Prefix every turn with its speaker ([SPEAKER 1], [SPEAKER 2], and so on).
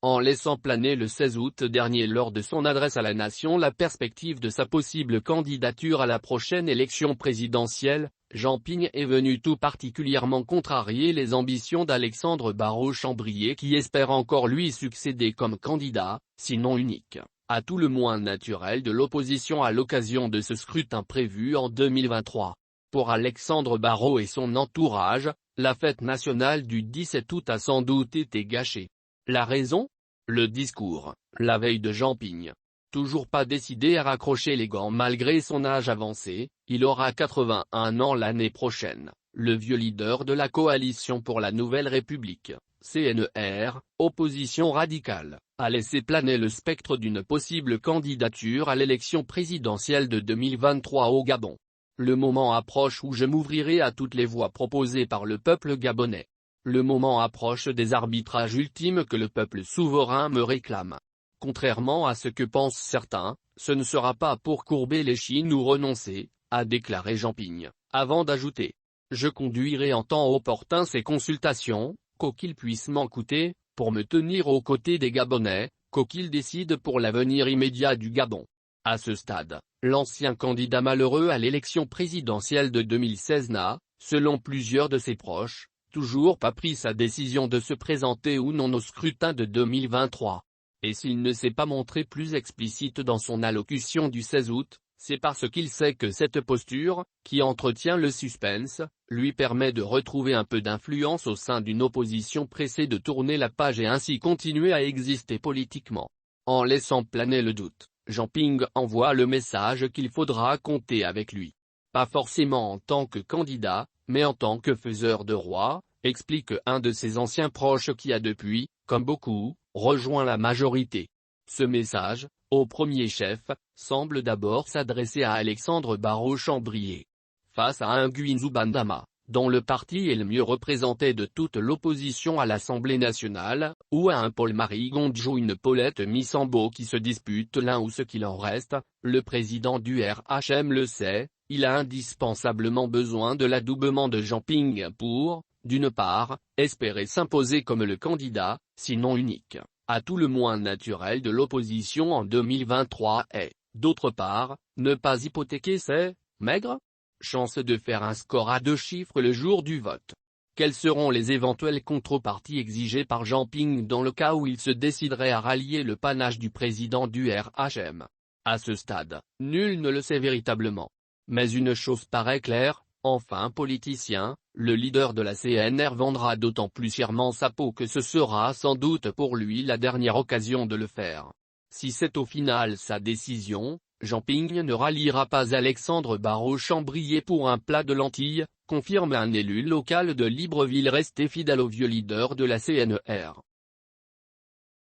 [SPEAKER 1] En laissant planer le 16 août dernier lors de son adresse à la nation la perspective de sa possible candidature à la prochaine élection présidentielle, Jean Ping est venu tout particulièrement contrarier les ambitions d'Alexandre Barraud-Chambrier qui espère encore lui succéder comme candidat, sinon unique, à tout le moins naturel de l'opposition à l'occasion de ce scrutin prévu en 2023. Pour Alexandre Barraud et son entourage, la fête nationale du 17 août a sans doute été gâchée. La raison? Le discours, la veille de Jean Ping. Toujours pas décidé à raccrocher les gants malgré son âge avancé, il aura 81 ans l'année prochaine. Le vieux leader de la Coalition pour la Nouvelle République, CNR, opposition radicale, a laissé planer le spectre d'une possible candidature à l'élection présidentielle de 2023 au Gabon. Le moment approche où je m'ouvrirai à toutes les voies proposées par le peuple gabonais. Le moment approche des arbitrages ultimes que le peuple souverain me réclame. Contrairement à ce que pensent certains, ce ne sera pas pour courber l'échine ou renoncer, a déclaré Jean Ping, avant d'ajouter. Je conduirai en temps opportun ces consultations, quoi qu'il puisse m'en coûter, pour me tenir aux côtés des Gabonais, quoi qu'ils décident pour l'avenir immédiat du Gabon. À ce stade, l'ancien candidat malheureux à l'élection présidentielle de 2016 n'a, selon plusieurs de ses proches, toujours pas pris sa décision de se présenter ou non au scrutin de 2023. Et s'il ne s'est pas montré plus explicite dans son allocution du 16 août, c'est parce qu'il sait que cette posture, qui entretient le suspense, lui permet de retrouver un peu d'influence au sein d'une opposition pressée de tourner la page et ainsi continuer à exister politiquement. En laissant planer le doute, Jean Ping envoie le message qu'il faudra compter avec lui. Pas forcément en tant que candidat, mais en tant que faiseur de roi, explique un de ses anciens proches qui a depuis, comme beaucoup, rejoint la majorité. Ce message, au premier chef, semble d'abord s'adresser à Alexandre Barraud-Chambrier. Face à un Nguyen Bandama, dont le parti est le mieux représenté de toute l'opposition à l'Assemblée nationale, ou à un Paul-Marie Gondjo ou une Paulette Missambo qui se disputent l'un ou ce qu'il en reste, le président du RHM le sait, il a indispensablement besoin de l'adoubement de Jean Ping pour, d'une part, espérer s'imposer comme le candidat, sinon unique, à tout le moins naturel de l'opposition en 2023 et, d'autre part, ne pas hypothéquer ses maigres chances de faire un score à 2 chiffres le jour du vote. Quelles seront les éventuelles contreparties exigées par Jean Ping dans le cas où il se déciderait à rallier le panache du président du RHM? À ce stade, nul ne le sait véritablement. Mais une chose paraît claire, enfin politicien, le leader de la CNR vendra d'autant plus chèrement sa peau que ce sera sans doute pour lui la dernière occasion de le faire. Si c'est au final sa décision, Jean Ping ne ralliera pas Alexandre Barraud-Chambrier pour un plat de lentilles, confirme un élu local de Libreville resté fidèle au vieux leader de la CNR.